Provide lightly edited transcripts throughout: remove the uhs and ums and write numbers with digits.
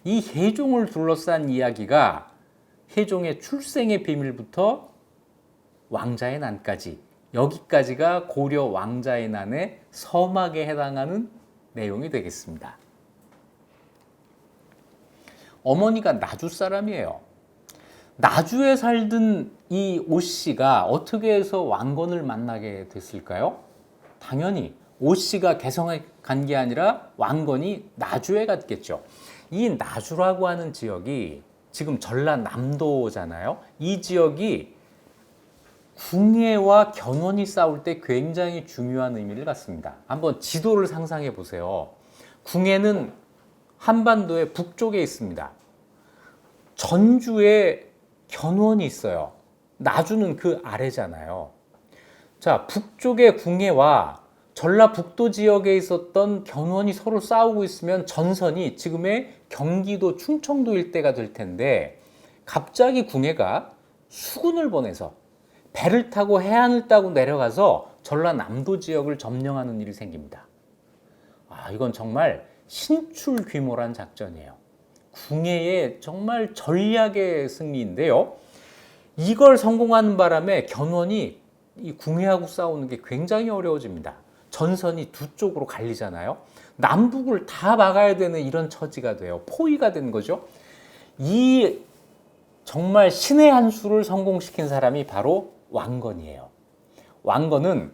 이 혜종을 둘러싼 이야기가 혜종의 출생의 비밀부터 왕자의 난까지, 여기까지가 고려 왕자의 난의 서막에 해당하는 내용이 되겠습니다. 어머니가 나주 사람이에요. 나주에 살던 이 오씨가 어떻게 해서 왕건을 만나게 됐을까요? 당연히 오씨가 개성에 간 게 아니라 왕건이 나주에 갔겠죠. 이 나주라고 하는 지역이 지금 전라남도잖아요. 이 지역이 궁예와 견훤이 싸울 때 굉장히 중요한 의미를 갖습니다. 한번 지도를 상상해 보세요. 궁예는 한반도의 북쪽에 있습니다. 전주에 견훤이 있어요. 나주는 그 아래잖아요. 자, 북쪽의 궁예와 전라북도 지역에 있었던 견훤이 서로 싸우고 있으면 전선이 지금의 경기도 충청도 일대가 될 텐데, 갑자기 궁예가 수군을 보내서 배를 타고 해안을 따고 내려가서 전라남도 지역을 점령하는 일이 생깁니다. 이건 정말 신출귀몰한 작전이에요. 궁예의 정말 전략의 승리인데요. 이걸 성공하는 바람에 견훤이 이 궁예하고 싸우는 게 굉장히 어려워집니다. 전선이 두 쪽으로 갈리잖아요. 남북을 다 막아야 되는 이런 처지가 돼요. 포위가 된 거죠. 이 정말 신의 한 수를 성공시킨 사람이 바로 왕건이에요. 왕건은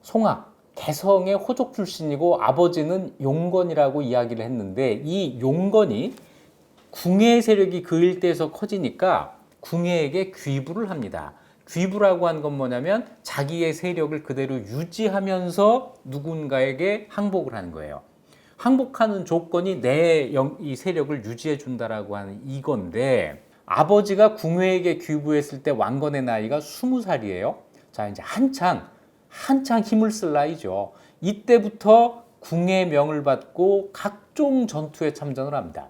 송악, 개성의 호족 출신이고 아버지는 용건이라고 이야기를 했는데, 이 용건이 궁예 세력이 그 일대에서 커지니까 궁예에게 귀부를 합니다. 귀부라고 하는 건 뭐냐면 자기의 세력을 그대로 유지하면서 누군가에게 항복을 하는 거예요. 항복하는 조건이 내 이 세력을 유지해 준다라고 하는 이건데, 아버지가 궁예에게 귀부했을 때 왕건의 나이가 20살이에요. 자, 이제 한창 힘을 쓸 나이죠. 이때부터 궁예의 명을 받고 각종 전투에 참전을 합니다.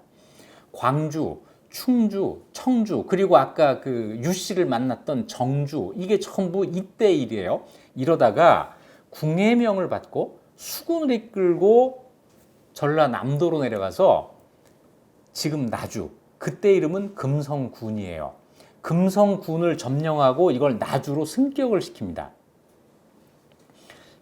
광주, 충주, 청주, 그리고 아까 그 유씨를 만났던 정주, 이게 전부 이때 일이에요. 이러다가 궁예의 명을 받고 수군을 이끌고 전라남도로 내려가서 지금 나주, 그때 이름은 금성군이에요. 금성군을 점령하고 이걸 나주로 승격을 시킵니다.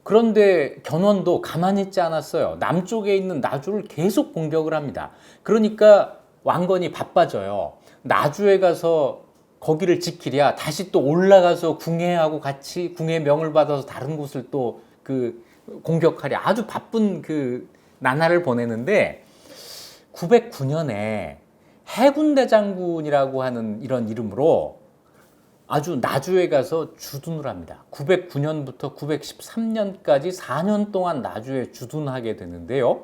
그런데 견훤도 가만히 있지 않았어요. 남쪽에 있는 나주를 계속 공격을 합니다. 그러니까 왕건이 바빠져요. 나주에 가서 거기를 지키랴 다시 또 올라가서 궁예하고 같이 궁예 명을 받아서 다른 곳을 또 그 공격하랴, 아주 바쁜 그 나날을 보내는데, 909년에 해군대 장군이라고 하는 이런 이름으로 아주 나주에 가서 주둔을 합니다. 909년부터 913년까지 4년 동안 나주에 주둔하게 되는데요.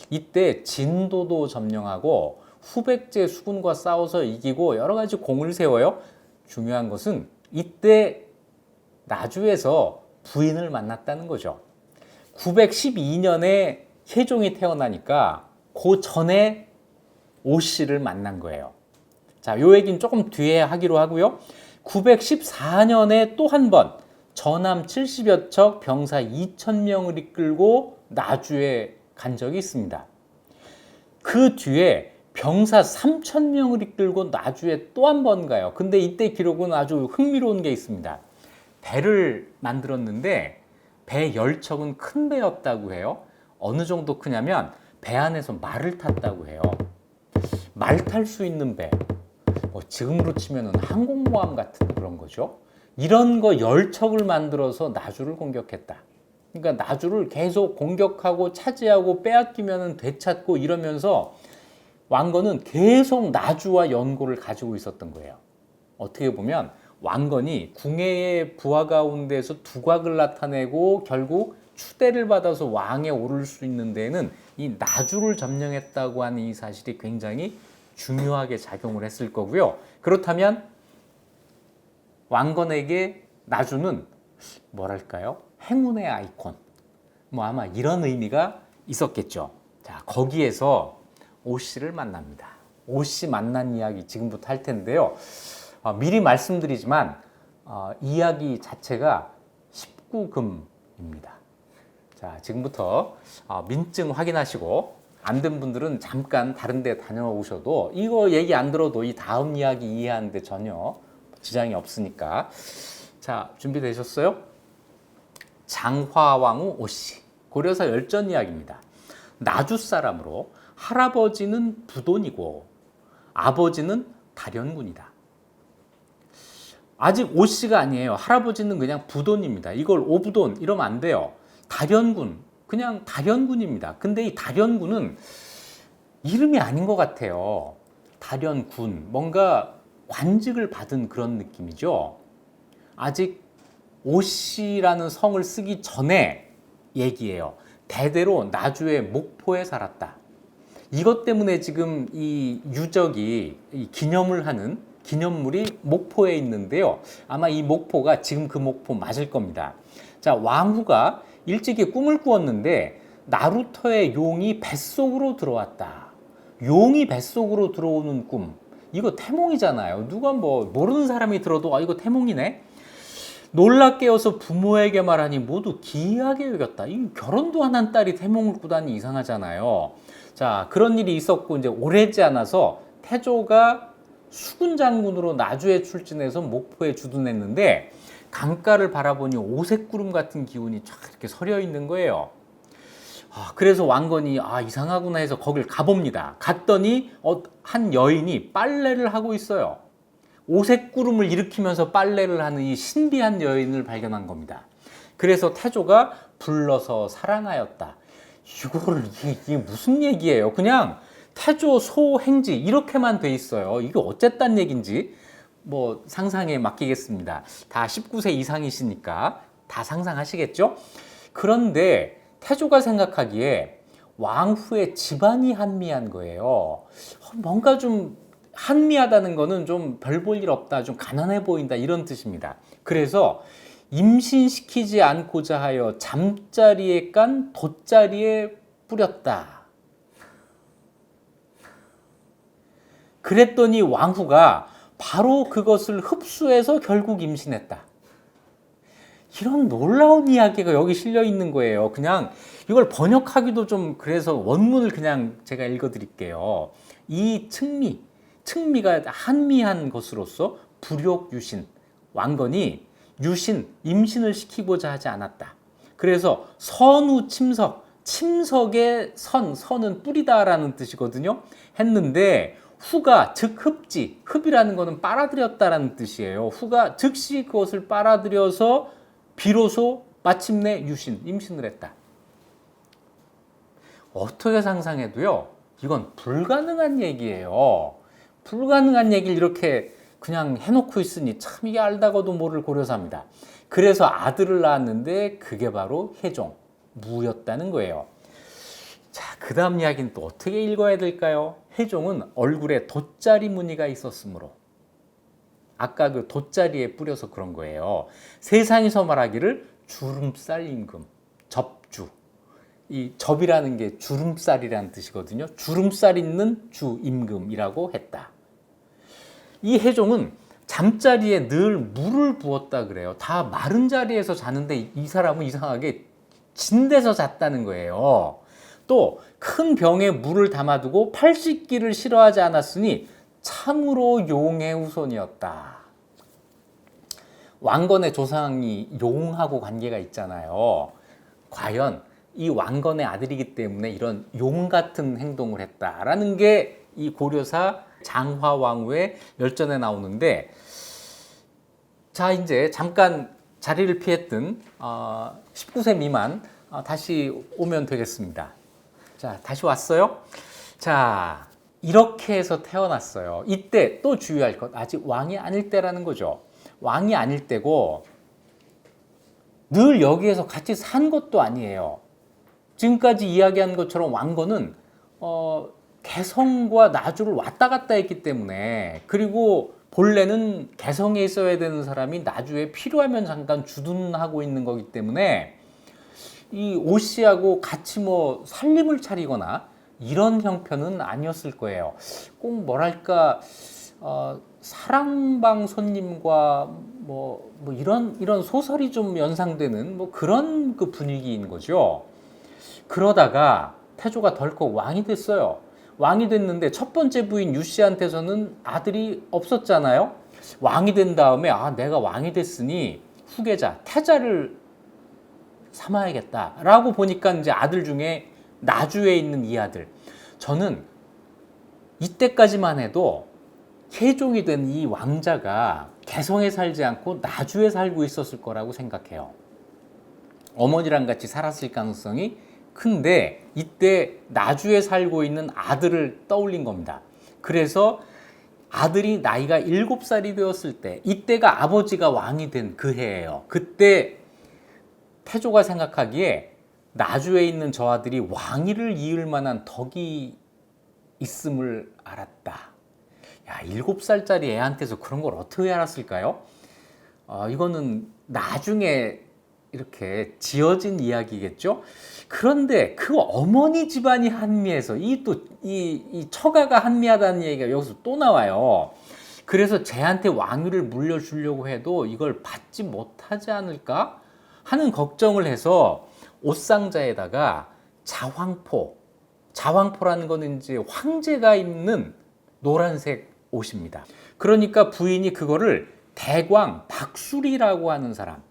이때 진도도 점령하고 후백제 수군과 싸워서 이기고 여러 가지 공을 세워요. 중요한 것은 이때 나주에서 부인을 만났다는 거죠. 912년에 혜종이 태어나니까 그 전에 오씨를 만난 거예요. 자, 요 얘기는 조금 뒤에 하기로 하고요. 914년에 또 한 번 전함 70여 척 병사 2,000명을 이끌고 나주에 간 적이 있습니다. 그 뒤에 병사 3,000명을 이끌고 나주에 또 한 번 가요. 근데 이때 기록은 아주 흥미로운 게 있습니다. 배를 만들었는데 배 10척은 큰 배였다고 해요. 어느 정도 크냐면 배 안에서 말을 탔다고 해요. 말 탈 수 있는 배, 지금으로 치면 항공모함 같은 그런 거죠. 이런 거 10척을 만들어서 나주를 공격했다. 그러니까 나주를 계속 공격하고 차지하고 빼앗기면 되찾고 이러면서 왕건은 계속 나주와 연고를 가지고 있었던 거예요. 어떻게 보면 왕건이 궁예의 부하 가운데서 두각을 나타내고 결국 추대를 받아서 왕에 오를 수 있는 데에는 이 나주를 점령했다고 하는 이 사실이 굉장히 중요하게 작용을 했을 거고요. 그렇다면 왕건에게 나주는 뭐랄까요? 행운의 아이콘, 아마 이런 의미가 있었겠죠. 자, 거기에서 오씨를 만납니다. 오씨 만난 이야기 지금부터 할 텐데요. 미리 말씀드리지만 이야기 자체가 19금입니다. 자, 지금부터 민증 확인하시고 안 된 분들은 잠깐 다른 데 다녀오셔도 이거 얘기 안 들어도 이 다음 이야기 이해하는데 전혀 지장이 없으니까. 자, 준비되셨어요? 장화왕후 오씨, 고려사 열전 이야기입니다. 나주 사람으로 할아버지는 부돈이고 아버지는 달연군이다. 아직 오씨가 아니에요. 할아버지는 그냥 부돈입니다. 이걸 오부돈 이러면 안 돼요. 달연군, 그냥 달연군입니다. 근데 이 달연군은 이름이 아닌 것 같아요. 달연군, 뭔가 관직을 받은 그런 느낌이죠. 아직 오씨라는 성을 쓰기 전에 얘기예요. 대대로 나주의 목포에 살았다. 이것 때문에 지금 이 유적이 이 기념을 하는 기념물이 목포에 있는데요. 아마 이 목포가 지금 그 목포 맞을 겁니다. 자, 왕후가 일찍이 꿈을 꾸었는데 나루터의 용이 뱃속으로 들어왔다. 용이 뱃속으로 들어오는 꿈. 이거 태몽이잖아요. 누가 뭐 모르는 사람이 들어도 이거 태몽이네. 놀라 깨어서 부모에게 말하니 모두 기이하게 여겼다. 이 결혼도 안 한 딸이 태몽을 꾸다니 이상하잖아요. 자, 그런 일이 있었고 이제 오래지 않아서 태조가 수군 장군으로 나주에 출진해서 목포에 주둔했는데 강가를 바라보니 오색구름 같은 기운이 쫙 이렇게 서려 있는 거예요. 그래서 왕건이 이상하구나 해서 거길 가봅니다. 갔더니 한 여인이 빨래를 하고 있어요. 오색구름을 일으키면서 빨래를 하는 이 신비한 여인을 발견한 겁니다. 그래서 태조가 불러서 사랑하였다. 이게 무슨 얘기예요? 그냥 태조 소행지 이렇게만 돼 있어요. 이게 어쨌단 얘긴지 뭐 상상에 맡기겠습니다. 다 19세 이상이시니까 다 상상하시겠죠? 그런데 태조가 생각하기에 왕후의 집안이 한미한 거예요. 뭔가 좀 한미하다는 거는 좀 별 볼 일 없다, 좀 가난해 보인다 이런 뜻입니다. 그래서 임신시키지 않고자 하여 잠자리에 깐 돛자리에 뿌렸다. 그랬더니 왕후가 바로 그것을 흡수해서 결국 임신했다. 이런 놀라운 이야기가 여기 실려 있는 거예요. 그냥 이걸 번역하기도 좀 그래서 원문을 그냥 제가 읽어 드릴게요. 이 측미가 한미한 것으로서 불욕유신, 왕건이 유신, 임신을 시키고자 하지 않았다. 그래서 선우 침석의 선은 뿌리다라는 뜻이거든요. 했는데 후가 즉 흡지, 흡이라는 것은 빨아들였다라는 뜻이에요. 후가 즉시 그것을 빨아들여서 비로소 마침내 임신을 했다. 어떻게 상상해도요, 이건 불가능한 얘기예요. 불가능한 얘기를 이렇게 그냥 해놓고 있으니 참 이게 알다가도 모를 고려사입니다. 그래서 아들을 낳았는데 그게 바로 혜종, 무였다는 거예요. 자, 그 다음 이야기는 또 어떻게 읽어야 될까요? 혜종은 얼굴에 돛자리 무늬가 있었으므로, 아까 그 돛자리에 뿌려서 그런 거예요. 세상에서 말하기를 주름살 임금, 접주. 이 접이라는 게 주름살이라는 뜻이거든요. 주름살 있는 주 임금이라고 했다. 이 혜종은 잠자리에 늘 물을 부었다 그래요. 다 마른 자리에서 자는데 이 사람은 이상하게 진 데서 잤다는 거예요. 또 큰 병에 물을 담아두고 팔 씻기를 싫어하지 않았으니 참으로 용의 후손이었다. 왕건의 조상이 용하고 관계가 있잖아요. 과연 이 왕건의 아들이기 때문에 이런 용 같은 행동을 했다라는 게 이 고려사 장화왕후의 열전에 나오는데, 자, 이제 잠깐 자리를 피했던 19세 미만 다시 오면 되겠습니다. 자, 다시 왔어요. 자, 이렇게 해서 태어났어요. 이때 또 주의할 것, 아직 왕이 아닐 때라는 거죠. 왕이 아닐 때고 늘 여기에서 같이 산 것도 아니에요. 지금까지 이야기한 것처럼 왕건은 개성과 나주를 왔다 갔다 했기 때문에, 그리고 본래는 개성에 있어야 되는 사람이 나주에 필요하면 잠깐 주둔하고 있는 거기 때문에 이 오씨하고 같이 뭐 살림을 차리거나 이런 형편은 아니었을 거예요. 꼭 뭐랄까 사랑방 손님과 뭐 이런 소설이 좀 연상되는 뭐 그런 그 분위기인 거죠. 그러다가 태조가 덜컥 왕이 됐어요. 왕이 됐는데 첫 번째 부인 유씨한테서는 아들이 없었잖아요. 왕이 된 다음에 내가 왕이 됐으니 후계자 태자를 삼아야겠다라고 보니까 이제 아들 중에 나주에 있는 이 아들, 저는 이때까지만 해도 세종이 된 이 왕자가 개성에 살지 않고 나주에 살고 있었을 거라고 생각해요. 어머니랑 같이 살았을 가능성이 큰데 이때 나주에 살고 있는 아들을 떠올린 겁니다. 그래서 아들이 나이가 7살이 되었을 때, 이때가 아버지가 왕이 된 그 해예요. 그때 태조가 생각하기에 나주에 있는 저 아들이 왕위를 이을 만한 덕이 있음을 알았다. 야, 7살짜리 애한테서 그런 걸 어떻게 알았을까요? 이거는 나중에 이렇게 지어진 이야기겠죠? 그런데 그 어머니 집안이 한미해서 이 처가가 한미하다는 얘기가 여기서 또 나와요. 그래서 쟤한테 왕위를 물려주려고 해도 이걸 받지 못하지 않을까 하는 걱정을 해서 옷상자에다가 자황포라는 거는 이제 황제가 입는 노란색 옷입니다. 그러니까 부인이 그거를 대광 박수리라고 하는 사람,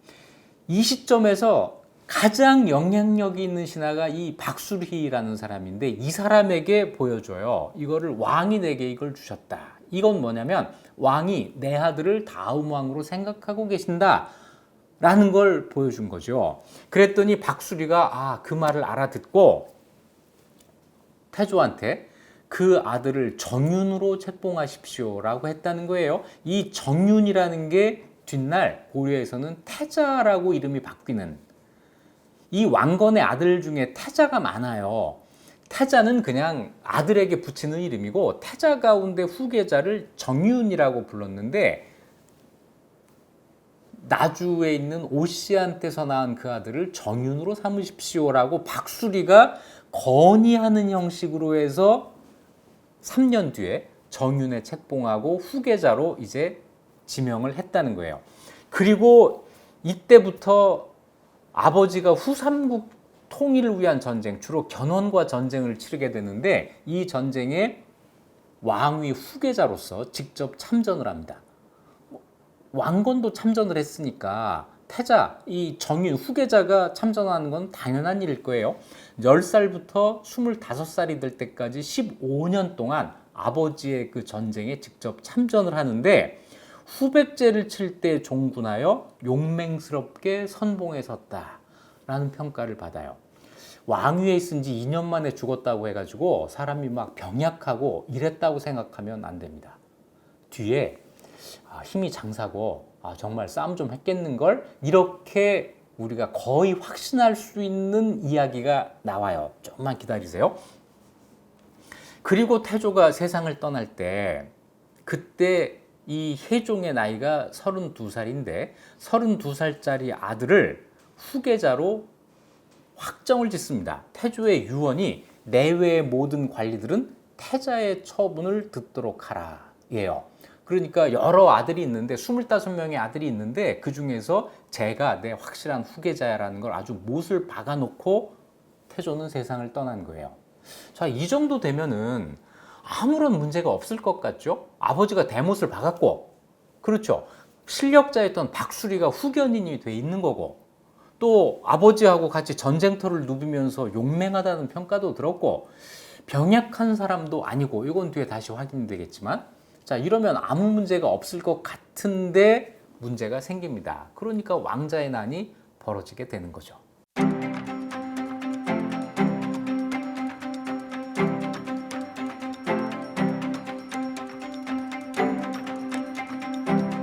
이 시점에서 가장 영향력이 있는 신하가 이 박수리라는 사람인데, 이 사람에게 보여줘요. 이거를 왕이 내게 이걸 주셨다. 이건 뭐냐면 왕이 내 아들을 다음 왕으로 생각하고 계신다 라는 걸 보여준 거죠. 그랬더니 박수리가 그 말을 알아듣고 태조한테 그 아들을 정윤으로 책봉하십시오 라고 했다는 거예요. 이 정윤이라는 게 뒷날 고려에서는 태자라고 이름이 바뀌는, 이 왕건의 아들 중에 태자가 많아요. 태자는 그냥 아들에게 붙이는 이름이고, 태자 가운데 후계자를 정윤이라고 불렀는데, 나주에 있는 오씨한테서 낳은 그 아들을 정윤으로 삼으십시오라고 박수리가 건의하는 형식으로 해서 3년 뒤에 정윤에 책봉하고 후계자로 이제 지명을 했다는 거예요. 그리고 이때부터 아버지가 후삼국 통일을 위한 전쟁, 주로 견훤과 전쟁을 치르게 되는데, 이 전쟁에 왕위 후계자로서 직접 참전을 합니다. 왕건도 참전을 했으니까 태자, 이 정윤 후계자가 참전하는 건 당연한 일일 거예요. 10살부터 25살이 될 때까지 15년 동안 아버지의 그 전쟁에 직접 참전을 하는데, 후백제를 칠 때 종군하여 용맹스럽게 선봉에 섰다라는 평가를 받아요. 왕위에 있은 지 2년 만에 죽었다고 해가지고 사람이 막 병약하고 이랬다고 생각하면 안 됩니다. 뒤에 힘이 장사고 정말 싸움 좀 했겠는걸, 이렇게 우리가 거의 확신할 수 있는 이야기가 나와요. 조금만 기다리세요. 그리고 태조가 세상을 떠날 때, 그때 이 혜종의 나이가 32살인데 32살짜리 아들을 후계자로 확정을 짓습니다. 태조의 유언이 내외의 모든 관리들은 태자의 처분을 듣도록 하라 예요. 그러니까 여러 아들이 있는데 25명의 아들이 있는데 그 중에서 제가 내 확실한 후계자야라는 걸 아주 못을 박아놓고 태조는 세상을 떠난 거예요. 자, 이 정도 되면은 아무런 문제가 없을 것 같죠? 아버지가 대못을 박았고, 그렇죠? 실력자였던 박수리가 후견인이 돼 있는 거고, 또 아버지하고 같이 전쟁터를 누비면서 용맹하다는 평가도 들었고, 병약한 사람도 아니고, 이건 뒤에 다시 확인되겠지만, 자, 이러면 아무 문제가 없을 것 같은데 문제가 생깁니다. 그러니까 왕자의 난이 벌어지게 되는 거죠.